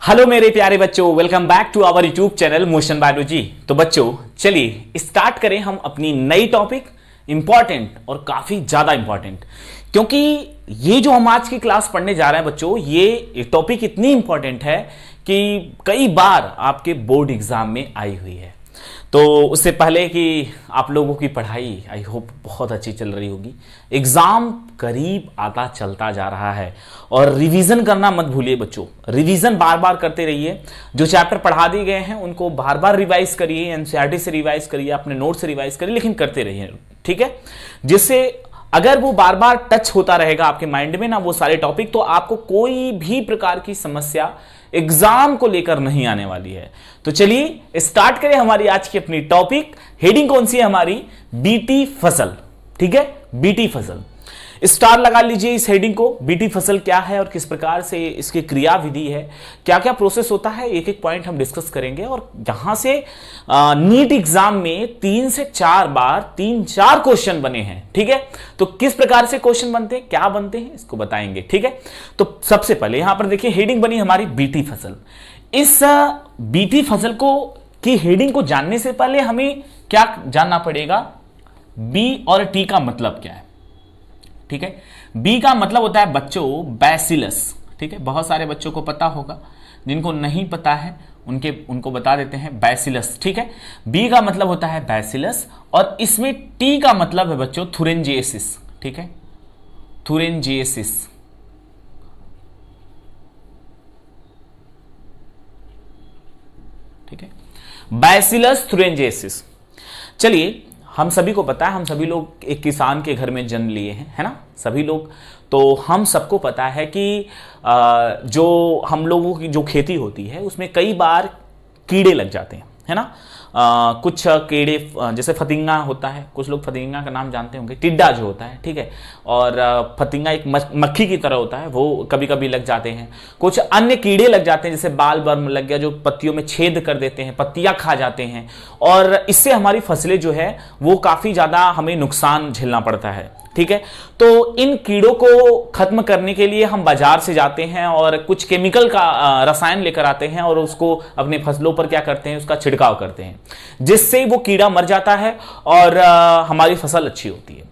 Hello मेरे प्यारे बच्चों, welcome back to our YouTube channel Motion Biology. तो बच्चों चलिए स्टार्ट करें हम अपनी नई टॉपिक, इंपॉर्टेंट और काफी ज्यादा इंपॉर्टेंट, क्योंकि ये जो हम आज की क्लास पढ़ने जा रहे हैं बच्चों, ये टॉपिक इतनी इंपॉर्टेंट है कि कई बार आपके बोर्ड एग्जाम में आई हुई है। तो उससे पहले कि आप लोगों की पढ़ाई आई होप बहुत अच्छी चल रही होगी। एग्जाम करीब आता चलता जा रहा है और रिवीजन करना मत भूलिए बच्चों। रिवीजन बार बार करते रहिए। जो चैप्टर पढ़ा दिए गए हैं उनको बार बार रिवाइज करिए, एनसीईआरटी से रिवाइज करिए, अपने नोट से रिवाइज करिए, लेकिन करते रहिए, ठीक है। जिससे अगर वो बार बार टच होता रहेगा आपके माइंड में ना वो सारे टॉपिक, तो आपको कोई भी प्रकार की समस्या एग्जाम को लेकर नहीं आने वाली है। तो चलिए स्टार्ट करें हमारी आज की अपनी टॉपिक। हेडिंग कौन सी है हमारी? बीटी फसल, ठीक है, बीटी फसल। स्टार लगा लीजिए इस हेडिंग को। बीटी फसल क्या है और किस प्रकार से इसकी क्रिया विधि है, क्या क्या प्रोसेस होता है, एक एक पॉइंट हम डिस्कस करेंगे। और यहां से नीट एग्जाम में 3 से 4 बार 3-4 क्वेश्चन बने हैं, ठीक है। तो किस प्रकार से क्वेश्चन बनते हैं, क्या बनते हैं, इसको बताएंगे, ठीक है। तो सबसे पहले यहां पर देखिए हेडिंग बनी हमारी बीटी फसल। इस बीटी फसल को की हेडिंग को जानने से पहले हमें क्या जानना पड़ेगा? बी और टी का मतलब क्या है, ठीक है। बी का मतलब होता है बच्चों बैसिलस, ठीक है। बहुत सारे बच्चों को पता होगा, जिनको नहीं पता है उनको बता देते हैं बैसिलस, ठीक है। बी का मतलब होता है बैसिलस और इसमें टी का मतलब है बच्चों थुरिंजिएसिस, ठीक है, थुरिंजिएसिस, ठीक है, बैसिलस थुरिंजिएसिस। चलिए हम सभी को पता है, हम सभी लोग एक किसान के घर में जन्म लिए हैं, है ना, सभी लोग। तो हम सबको पता है कि जो हम लोगों की जो खेती होती है उसमें कई बार कीड़े लग जाते हैं, है ना। कुछ कीड़े जैसे फतिंगा होता है, कुछ लोग फतिंगा का नाम जानते होंगे, टिड्डा जो होता है, ठीक है। और फतिंगा एक मक्खी की तरह होता है, वो कभी कभी लग जाते हैं। कुछ अन्य कीड़े लग जाते हैं, जैसे बाल वर्म लग गया, जो पत्तियों में छेद कर देते हैं, पत्तियां खा जाते हैं और इससे हमारी फसलें जो है वो काफी ज्यादा हमें नुकसान झेलना पड़ता है, ठीक है। तो इन कीड़ों को खत्म करने के लिए हम बाजार से जाते हैं और कुछ केमिकल का रसायन लेकर आते हैं और उसको अपने फसलों पर क्या करते हैं, उसका छिड़काव करते हैं, जिससे वो कीड़ा मर जाता है और हमारी फसल अच्छी होती है।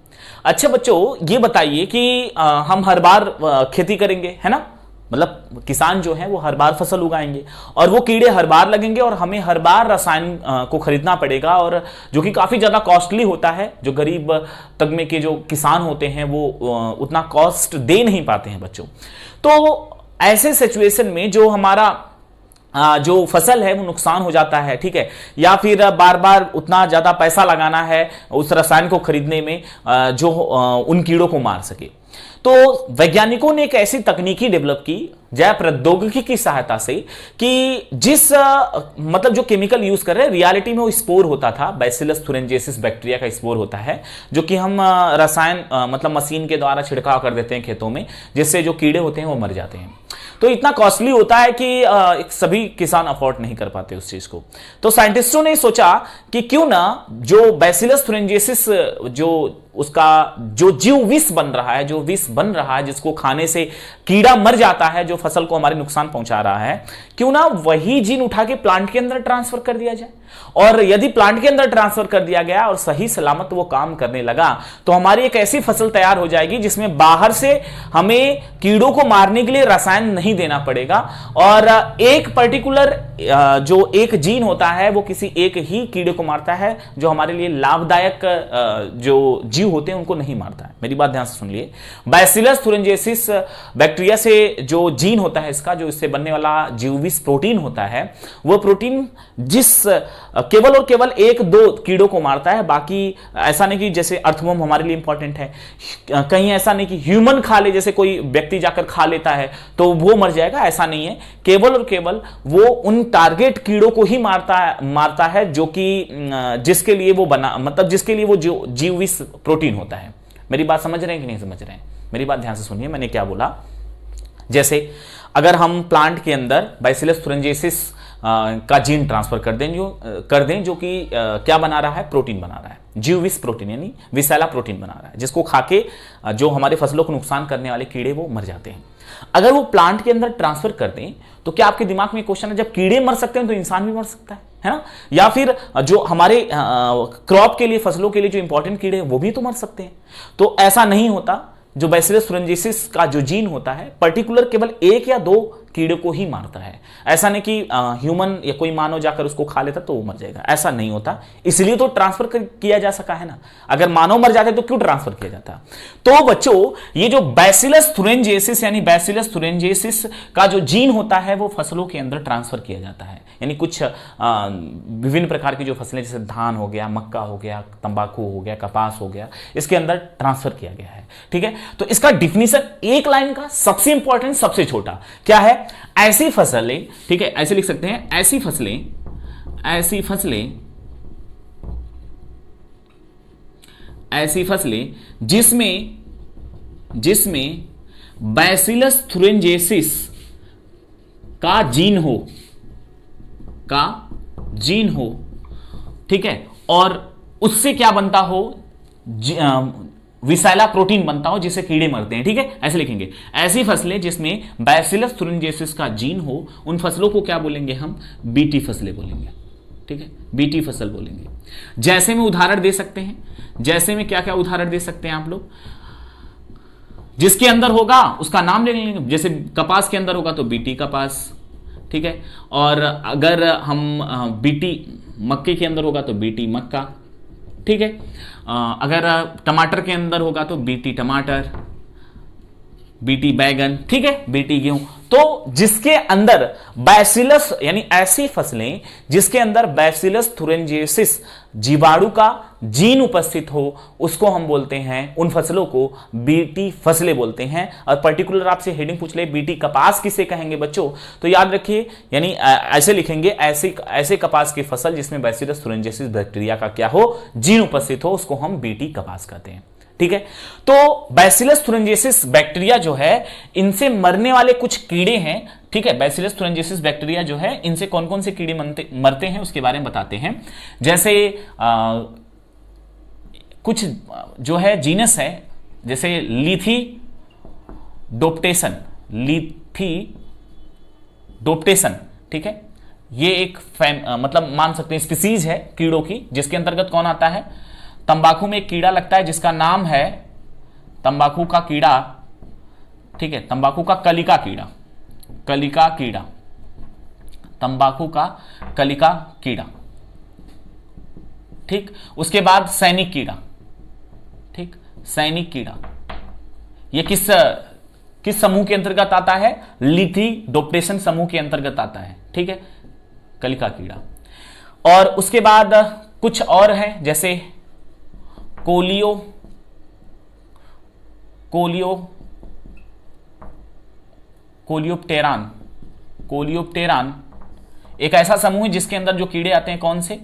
अच्छा बच्चों ये बताइए कि हम हर बार खेती करेंगे, है ना, मतलब किसान जो है वो हर बार फसल उगाएंगे और वो कीड़े हर बार लगेंगे और हमें हर बार रसायन को खरीदना पड़ेगा, और जो कि काफी ज्यादा कॉस्टली होता है। जो गरीब तबके के जो किसान होते हैं वो उतना कॉस्ट दे नहीं पाते हैं बच्चों। तो ऐसे सिचुएशन में जो हमारा जो फसल है वो नुकसान हो जाता है, ठीक है, या फिर बार बार उतना ज्यादा पैसा लगाना है उस रसायन को खरीदने में जो उन कीड़ों को मार सके। तो वैज्ञानिकों ने एक ऐसी तकनीकी डेवलप की जैव प्रौद्योगिकी की सहायता से कि जिस मतलब जो केमिकल यूज कर रहे हैं रियलिटी में वो स्पोर होता था, बैसिलस थुरिंजिएसिस बैक्टीरिया का स्पोर होता है, जो कि हम रसायन मतलब मशीन के द्वारा छिड़काव कर देते हैं खेतों में, जिससे जो कीड़े होते हैं वो मर जाते हैं। तो इतना कॉस्टली होता है कि सभी किसान अफोर्ड नहीं कर पाते उस चीज को। तो साइंटिस्टों ने सोचा कि क्यों ना जो बैसिलस थुरिंजिएसिस जो उसका जो जीव विष बन रहा है, जो विष बन रहा है, जिसको खाने से कीड़ा मर जाता है, जो फसल को हमारे नुकसान पहुंचा रहा है, क्यों ना वही जीन उठा के प्लांट के अंदर ट्रांसफर कर दिया जाए। और यदि प्लांट के अंदर ट्रांसफर कर दिया गया और सही सलामत वो काम करने लगा, तो हमारी एक ऐसी फसल तैयार हो जाएगी जिसमें बाहर से हमें कीड़ों को मारने के लिए रसायन नहीं देना पड़ेगा और एक पर्टिकुलर जो एक जीन होता है वो किसी एक ही कीड़े को मारता है, जो हमारे लिए लाभदायक जो जीव होते हैं उनको नहीं मारता है। मेरी बात ध्यान से सुन लिए। बैसिलस थुरिंजिएसिस बैक्टीरिया से जो जीन होता है इसका, जो इससे बनने वाला जीवविष प्रोटीन होता है, वो प्रोटीन जिस केवल और केवल 1-2 कीड़ों को मारता है। बाकी ऐसा नहीं कि जैसे अर्थवर्म हमारे लिए इंपॉर्टेंट है, कहीं ऐसा नहीं कि ह्यूमन खा ले, जैसे कोई व्यक्ति जाकर खा लेता है तो वो मर जाएगा, ऐसा नहीं है। केवल और केवल वो उन टारगेट कीड़ों को ही मारता है जो कि जिसके लिए वो बना, मतलब जिसके लिए वो जीवविष प्रोटीन होता है। मेरी बात समझ रहे हैं कि नहीं समझ रहे हैं? मेरी बात ध्यान से सुनिए, मैंने क्या बोला। जैसे अगर हम प्लांट के अंदर बैसिलस थुरिंजिएसिस का जीन ट्रांसफर कर दें जो कि क्या बना रहा है, प्रोटीन बना रहा है, जीवविष प्रोटीन यानी विषैला प्रोटीन बना रहा है, जिसको खा के जो हमारे फसलों को नुकसान करने वाले कीड़े वो मर जाते हैं। अगर वो प्लांट के अंदर ट्रांसफर कर दें तो क्या आपके दिमाग में क्वेश्चन है, जब कीड़े मर सकते हैं तो इंसान भी मर सकता है ना? या फिर जो हमारे क्रॉप के लिए, फसलों के लिए जो इंपॉर्टेंट कीड़े हैं वो भी तो मर सकते हैं। तो ऐसा नहीं होता। जो बैसिलस थुरिंजेसिस का जो जीन होता है पर्टिकुलर केवल 1 या 2 कीड़े को ही मारता है। ऐसा नहीं कि ह्यूमन या कोई मानव जाकर उसको खा लेता तो वो मर जाएगा, ऐसा नहीं होता। इसलिए तो ट्रांसफर किया जा सका है ना। अगर मानव मर जाते तो क्यों ट्रांसफर किया जाता? तो बच्चों, ये जो बैसिलस थुरिंजेसिस यानी बैसिलस थुरिंजेसिस का जो जीन होता है वो फसलों के अंदर ट्रांसफर किया जाता है। यानी कुछ विभिन्न प्रकार की जो फसलें, जैसे धान हो गया, मक्का हो गया, तंबाकू हो गया, कपास हो गया, इसके अंदर ट्रांसफर किया गया है। ठीक है, तो इसका डिफिनीशन एक लाइन का, सबसे इंपॉर्टेंट, सबसे छोटा क्या है? ऐसी फसलें, ठीक है, ऐसे लिख सकते हैं, ऐसी फसलें जिसमें बैसिलस थुरिंजेसिस का जीन हो, ठीक है, और उससे क्या बनता हो, विसैला प्रोटीन बनता हो जिससे कीड़े मरते हैं। ठीक है, ऐसे लिखेंगे, ऐसी फसलें जिसमें बैसिलस थुरिंजेसिस का जीन हो, उन फसलों को क्या बोलेंगे हम? बीटी फसलें बोलेंगे। ठीक है, बीटी फसल बोलेंगे। जैसे में उदाहरण दे सकते हैं, जैसे में क्या क्या उदाहरण दे सकते हैं आप लोग? जिसके अंदर होगा उसका नाम ले लेंगे। जैसे कपास के अंदर होगा तो बीटी कपास, ठीक है, और अगर हम बीटी मक्के के अंदर होगा तो बीटी मक्का, ठीक है, अगर टमाटर के अंदर होगा तो बीटी टमाटर, बीटी बैगन, ठीक है, बीटी गेहूं। तो जिसके अंदर बैसिलस, यानी ऐसी फसलें जिसके अंदर बैसिलस थुरिंजेसिस जीवाणु का जीन उपस्थित हो, उसको हम बोलते हैं, उन फसलों को बीटी फसलें बोलते हैं। और पर्टिकुलर आपसे हेडिंग पूछ ले, बीटी कपास किसे कहेंगे बच्चों? तो याद रखिए, यानी ऐसे लिखेंगे, ऐसे कपास की फसल जिसमें बैसिलस थुरिंजेसिस बैक्टीरिया का क्या हो, जीन उपस्थित हो, उसको हम बीटी कपास कहते हैं। ठीक है, तो बैसिलस थुरिंजेसिस बैक्टीरिया जो है, इनसे मरने वाले कुछ कीड़े हैं। ठीक है, बैसिलस थुरिंजेसिस बैक्टीरिया जो है, इनसे कौन कौन से कीड़े मरते हैं उसके बारे में बताते हैं। जैसे कुछ जो है जीनस है, जैसे लिथिडोप्टेसन, ठीक है, ये एक मतलब मान सकते हैं स्पीसीज है कीड़ों की, जिसके अंतर्गत कौन आता है? तंबाकू में एक कीड़ा लगता है जिसका नाम है तंबाकू का कीड़ा, ठीक है, तंबाकू का कलिका कीड़ा, तंबाकू का कलिका कीड़ा, ठीक। उसके बाद सैनिक कीड़ा, ठीक, सैनिक कीड़ा, ये किस समूह के अंतर्गत आता है? लिथिडोप्टेसन समूह के अंतर्गत आता है, ठीक है, कलिका कीड़ा। और उसके बाद कुछ और है, जैसे कोलियोप्टेरान एक ऐसा समूह है जिसके अंदर जो कीड़े आते हैं, कौन से?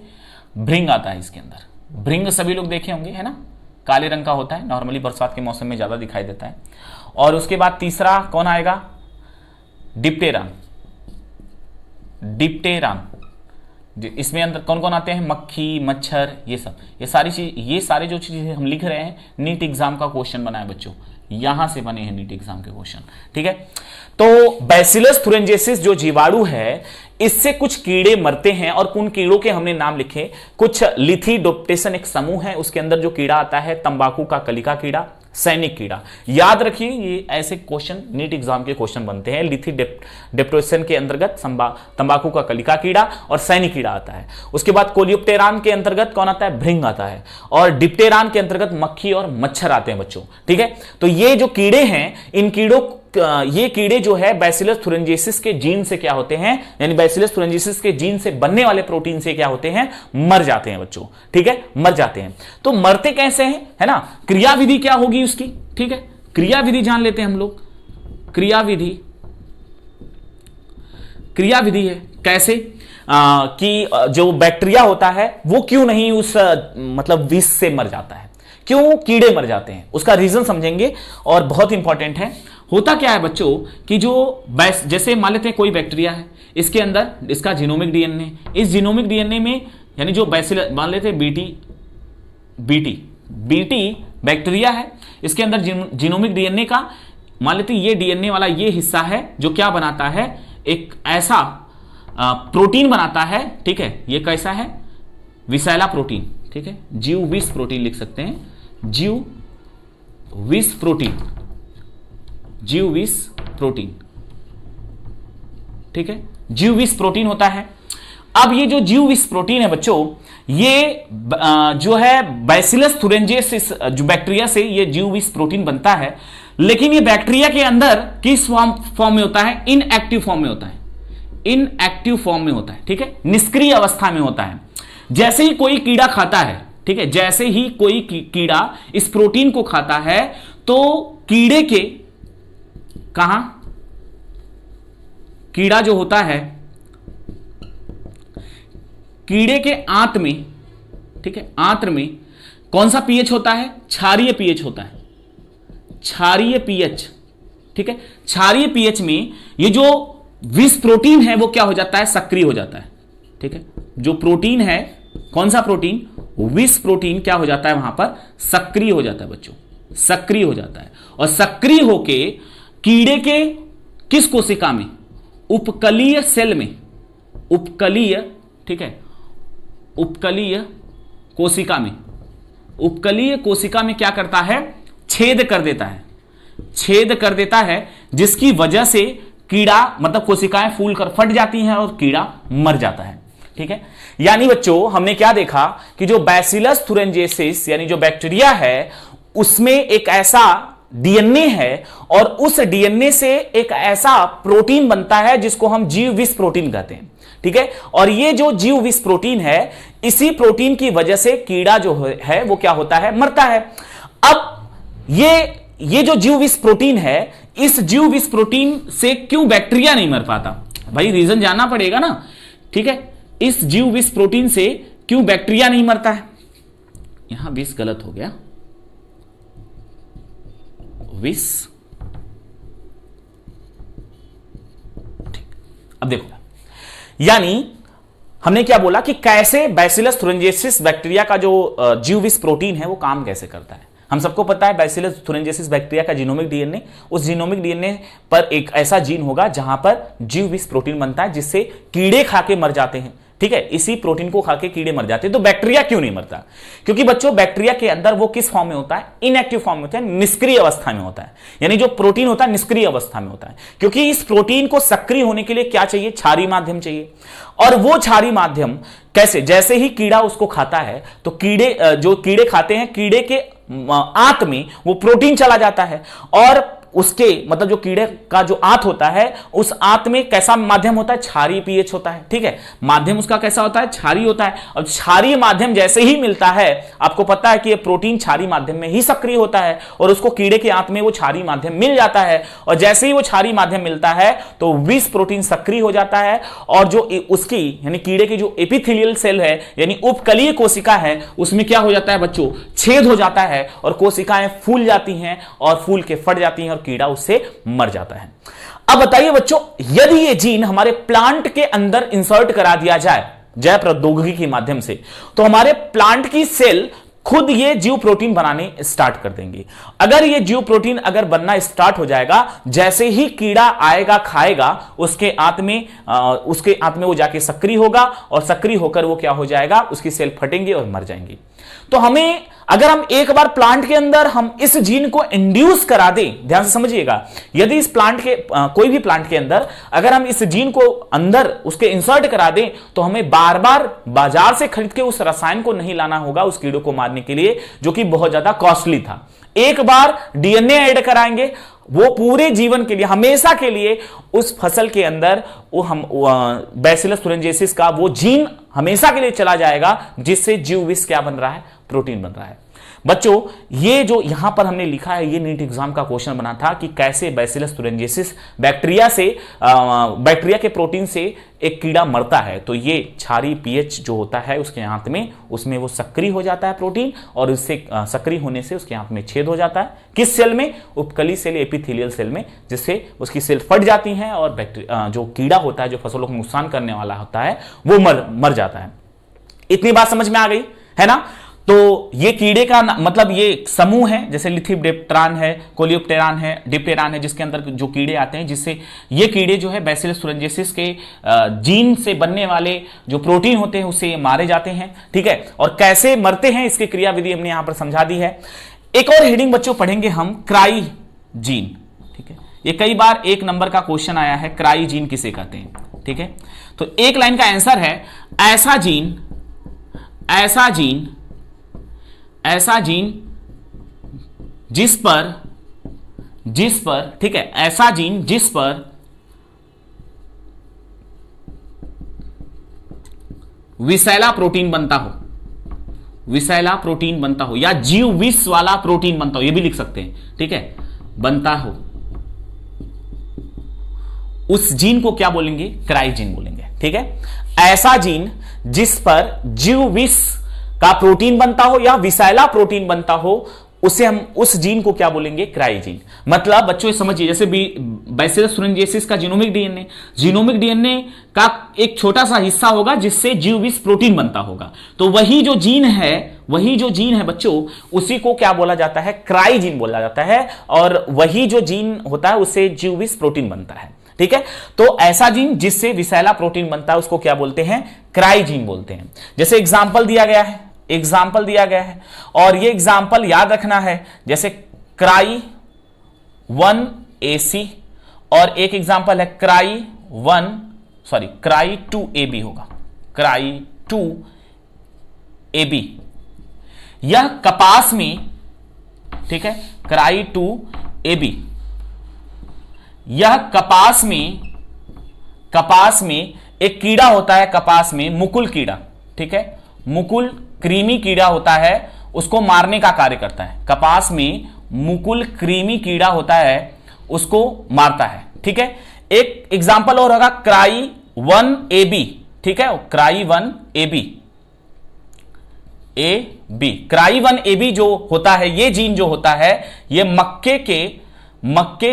भृंग आता है इसके अंदर। भृंग सभी लोग देखे होंगे, है ना, काले रंग का होता है, नॉर्मली बरसात के मौसम में ज्यादा दिखाई देता है। और उसके बाद तीसरा कौन आएगा? डिप्टेरान। इसमें अंदर कौन कौन आते हैं? मक्खी, मच्छर, ये सब, ये सारे जो चीजें हम लिख रहे हैं, नीट एग्जाम का क्वेश्चन बना है बच्चों, यहां से बने हैं नीट एग्जाम के क्वेश्चन। ठीक है, तो बैसिलस थुरिंजेसिस जो जीवाणु है, इससे कुछ कीड़े मरते हैं, और उन कीड़ों के हमने नाम लिखे। कुछ लिथिडोप्टेसन एक समूह है, उसके अंदर जो कीड़ा आता है तंबाकू का कलिका कीड़ा, सैनिक कीड़ा। याद रखिए, ये ऐसे क्वेश्चन नीट एग्जाम के क्वेश्चन बनते हैं। लिथिडोप्टेसन के अंतर्गत तंबाकू का कलिका कीड़ा और सैनिक कीड़ा आता है। उसके बाद कोलियोप्टेरान के अंतर्गत कौन आता है? भृंग आता है। और डिप्टेरान के अंतर्गत मक्खी और मच्छर आते हैं बच्चों। ठीक है, तो ये जो कीड़े हैं, इन कीड़ों, ये कीड़े जो है बैसिलस थुरिंजेसिस के जीन से क्या होते हैं, यानी बैसिलस थुरिंजेसिस के जीन से बनने वाले प्रोटीन से क्या होते हैं? मर जाते हैं बच्चों। ठीक है, मर जाते हैं। तो मरते कैसे हैं, है ना? क्रियाविधि क्या होगी उसकी? ठीक है, क्रियाविधि जान लेते हैं हम लोग। क्रियाविधि है कैसे कि जो बैक्टीरिया होता है वो क्यों नहीं उस मतलब विष से मर जाता है, क्यों कीड़े मर जाते हैं, उसका रीजन समझेंगे, और बहुत इंपॉर्टेंट है। होता क्या है बच्चों कि जो जैसे मान लेते हैं कोई बैक्टीरिया है, इसके अंदर इसका जीनोमिक डीएनए, इस जीनोमिक डीएनए में, यानी जो बैसिलस, मान लेते हैं बीटी बैक्टीरिया है, इसके अंदर जीनोमिक डीएनए का मान लेते ये डीएनए वाला ये हिस्सा है जो क्या बनाता है, एक ऐसा प्रोटीन बनाता है, ठीक है। ये कैसा है, विषैला प्रोटीन, ठीक है, जीवविष प्रोटीन लिख सकते हैं, जीवविष प्रोटीन, जीवविष प्रोटीन, ठीक है, जीवविष प्रोटीन होता है। अब ये जो जीवविष प्रोटीन है बच्चों, ये जो है बैसिलस थुरिंजेसिस जो बैक्टीरिया से ये जीवविष प्रोटीन बनता है, लेकिन ये बैक्टीरिया के अंदर किस फॉर्म में होता है, इनएक्टिव फॉर्म में होता है, इनएक्टिव फॉर्म में होता है, ठीक है, निष्क्रिय अवस्था में होता है। जैसे ही कोई कीड़ा खाता है, ठीक है, जैसे ही कोई कीड़ा इस प्रोटीन को खाता है तो कीड़े के कहां, कीड़ा जो होता है कीड़े के आंत में, ठीक है, आंत में कौन सा पीएच होता है, क्षारीय पीएच होता है, क्षारीय पीएच, ठीक है। क्षारीय पीएच में ये जो विष प्रोटीन है वो क्या हो जाता है, सक्रिय हो जाता है, ठीक है। जो प्रोटीन है, कौन सा प्रोटीन, विष प्रोटीन क्या हो जाता है, वहां पर सक्रिय हो जाता है बच्चों, सक्रिय हो जाता है। और सक्रिय होके कीड़े के किस कोशिका में, उपकलीय सेल में, उपकलीय, ठीक है, उपकलीय कोशिका में, उपकलीय कोशिका में क्या करता है, छेद कर देता है, छेद कर देता है, जिसकी वजह से कीड़ा मतलब कोशिकाएं फूलकर फट जाती हैं और कीड़ा मर जाता है, ठीक है। यानी बच्चों हमने क्या देखा कि जो बैसिलस थुरिंजेसिस यानी जो बैक्टीरिया है उसमें एक ऐसा डीएनए है और उस डीएनए से एक ऐसा प्रोटीन बनता है जिसको हम जीवविष प्रोटीन कहते हैं, ठीक है। और ये जो जीवविष प्रोटीन है, इसी प्रोटीन की वजह से कीड़ा जो है वो क्या होता है, मरता है। अब ये जो जीवविष प्रोटीन है, इस जीवविष प्रोटीन से क्यों बैक्टीरिया नहीं मर पाता, भाई रीजन जानना पड़ेगा ना, ठीक है। इस जीवविष प्रोटीन से क्यों बैक्टीरिया नहीं मरता है, यहां विष गलत हो गया, विष, ठीक। अब देखो, यानी हमने क्या बोला कि कैसे बैसिलस थुरिंजेसिस बैक्टीरिया का जो जीवविष प्रोटीन है वो काम कैसे करता है। हम सबको पता है बैसिलस थुरिंजेसिस बैक्टीरिया का जीनोमिक डीएनए, उस जीनोमिक डीएनए पर एक ऐसा जीन होगा जहां पर जीवविष प्रोटीन बनता है जिससे कीड़े खा के मर जाते हैं, ठीक है। इसी प्रोटीन को खा के कीड़े मर जाते हैं। तो बैक्टीरिया क्यों नहीं मरता, क्योंकि बच्चों बैक्टीरिया के अंदर वो किस फॉर्म में होता है, इनएक्टिव फॉर्म में होता है, निष्क्रिय अवस्था में होता है। यानी जो प्रोटीन होता है निष्क्रिय अवस्था में होता है, क्योंकि इस प्रोटीन को सक्रिय होने के लिए क्या चाहिए, क्षारीय माध्यम चाहिए। और वो क्षारीय माध्यम कैसे, जैसे ही कीड़ा उसको खाता है तो कीड़े जो कीड़े खाते हैं, कीड़े के आंत में वो प्रोटीन चला जाता है और उसके मतलब जो कीड़े का जो आंत होता है, उस आंत में कैसा माध्यम होता है, क्षारीय पीएच होता है, ठीक है। माध्यम उसका कैसा होता है, क्षारीय होता है। और क्षारीय माध्यम जैसे ही मिलता है, आपको पता है कि ये प्रोटीन क्षारीय माध्यम में ही सक्रिय होता है और उसको कीड़े के आंत में वो क्षारीय माध्यम मिल जाता है। और जैसे ही वो क्षारीय माध्यम मिलता है तो विष प्रोटीन सक्रिय हो जाता है और जो उसकी यानी कीड़े की जो एपिथेलियल सेल है यानी उपकलीय कोशिका है, उसमें क्या हो जाता है बच्चों, छेद हो जाता है और कोशिकाएं फूल जाती हैं और फूल के फट जाती हैं और कीड़ा उससे मर जाता है। अब बताइए बच्चों, यदि ये जीन हमारे प्लांट के अंदर इंसर्ट करा दिया जाए जैव प्रौद्योगिकी के माध्यम से, तो हमारे प्लांट की सेल खुद ये जीव प्रोटीन बनाने स्टार्ट कर देंगे। अगर ये जीव प्रोटीन अगर बनना स्टार्ट हो जाएगा, जैसे ही कीड़ा आएगा खाएगा, उसके आंत में वो जाके सक्रिय होगा और सक्रिय होकर वो क्या हो जाएगा, उसकी सेल फटेंगे और मर जाएंगी। तो हमें अगर हम एक बार प्लांट के अंदर हम इस जीन को इंड्यूस करा दें, ध्यान से समझिएगा, यदि इस प्लांट के कोई भी प्लांट के अंदर अगर हम इस जीन को अंदर उसके इंसर्ट करा दें, तो हमें बार बार बाजार से खरीद के उस रसायन को नहीं लाना होगा उस कीड़े को मारने के लिए, जो कि बहुत ज्यादा कॉस्टली था। एक बार डीएनए ऐड कराएंगे, वो पूरे जीवन के लिए हमेशा के लिए उस फसल के अंदर वो हम बैसिलस थुरिंजेसिस का वो जीन हमेशा के लिए चला जाएगा, जिससे जीवविष क्या बन रहा है, प्रोटीन बन रहा है। बच्चों ये जो यहां पर हमने लिखा है, ये नीट एग्जाम का क्वेश्चन बना था कि कैसे बैसिलस थुरिंजेसिस बैक्टीरिया के प्रोटीन से एक कीड़ा मरता है। तो ये क्षारीय पीएच जो होता है उसके आंत में, उसमें वो सक्रिय हो जाता है प्रोटीन और इससे सक्रिय होने से उसके आंत में छेद हो जाता है। किस सेल में, उपकली सेल, एपिथेलियल सेल में, जिससे उसकी सेल फट जाती हैं और जो कीड़ा होता है जो फसलों को नुकसान करने वाला होता है वो मर जाता है। इतनी बात समझ में आ गई है ना। तो ये कीड़े का मतलब ये समूह है, जैसे लिथियोप्टेरान है, कोलियोप्टेरान है, डिप्टेरान है, जिसके अंदर जो कीड़े आते हैं, जिससे ये कीड़े जो है बैसिलस thuringiensis के जीन से बनने वाले जो प्रोटीन होते हैं उससे ये मारे जाते हैं। ठीक है, और कैसे मरते हैं इसकी क्रियाविधि हमने यहां पर समझा दी है। एक और हेडिंग बच्चों पढ़ेंगे हम, क्राई जीन। ठीक है, ये कई बार 1 नंबर का क्वेश्चन आया है, क्राई जीन किसे कहते हैं। ठीक है, तो एक लाइन का आंसर है ऐसा जीन, ऐसा जीन, ऐसा जीन जिस पर ठीक है, ऐसा जीन जिस पर विषैला प्रोटीन बनता हो, विषैला प्रोटीन बनता हो, या जीव विष वाला प्रोटीन बनता हो, ये भी लिख सकते हैं। ठीक है, बनता हो, उस जीन को क्या बोलेंगे? क्राई जीन बोलेंगे। ठीक है, ऐसा जीन जिस पर जीव विष का प्रोटीन बनता हो या विषैला प्रोटीन बनता हो, उसे हम उस जीन को क्या बोलेंगे? Cry gene. मतलब बच्चों ये समझिए, जैसे बैसिलस thuringiensis का जीनोमिक डीएनए, जीनोमिक डीएनए का एक छोटा सा हिस्सा होगा जिससे जीव विष प्रोटीन बनता होगा, तो वही जो जीन है बच्चों, उसी को क्या बोला जाता है? क्राई जीन बोला जाता है, और वही जो जीन होता है उससे जीव विष प्रोटीन बनता है। ठीक है, तो ऐसा जीन जिससे विषैला प्रोटीन बनता है उसको क्या बोलते हैं? क्राई जीन बोलते हैं। जैसे एग्जाम्पल दिया गया है, और ये एग्जाम्पल याद रखना है, जैसे क्राई 1AC और एक एग्जाम्पल है क्राई 2AB होगा, क्राई 2AB। यह कपास में, ठीक है, क्राई 2AB, यह कपास में एक कीड़ा होता है, कपास में मुकुल कीड़ा। ठीक है, मुकुल कृमि कीड़ा होता है, उसको मारने का कार्य करता है। कपास में मुकुल कृमि कीड़ा होता है, उसको मारता है। ठीक है, एक एग्जांपल और होगा क्राई 1AB। ठीक है, क्राई 1AB, क्राई 1AB जो होता है, ये जीन जो होता है, ये मक्के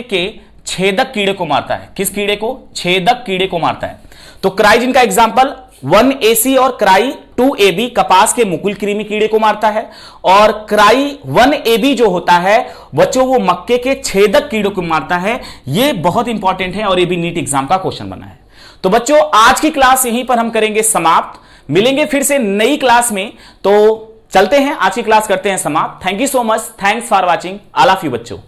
के छेदक कीड़े को मारता है। किस कीड़े को? छेदक कीड़े को मारता है। तो क्राई जीन का एग्जांपल 1AC और क्राई 2AB कपास के मुकुल कृमि कीड़े को मारता है, और क्राई 1AB जो होता है बच्चों वो मक्के के छेदक कीड़े को मारता है। ये बहुत इंपॉर्टेंट है और ये भी नीट एग्जाम का क्वेश्चन बना है। तो बच्चों आज की क्लास यहीं पर हम करेंगे समाप्त, मिलेंगे फिर से नई क्लास में। तो चलते हैं, आज की क्लास करते हैं समाप्त। Thank you so much, thanks for watching, I love you बच्चों।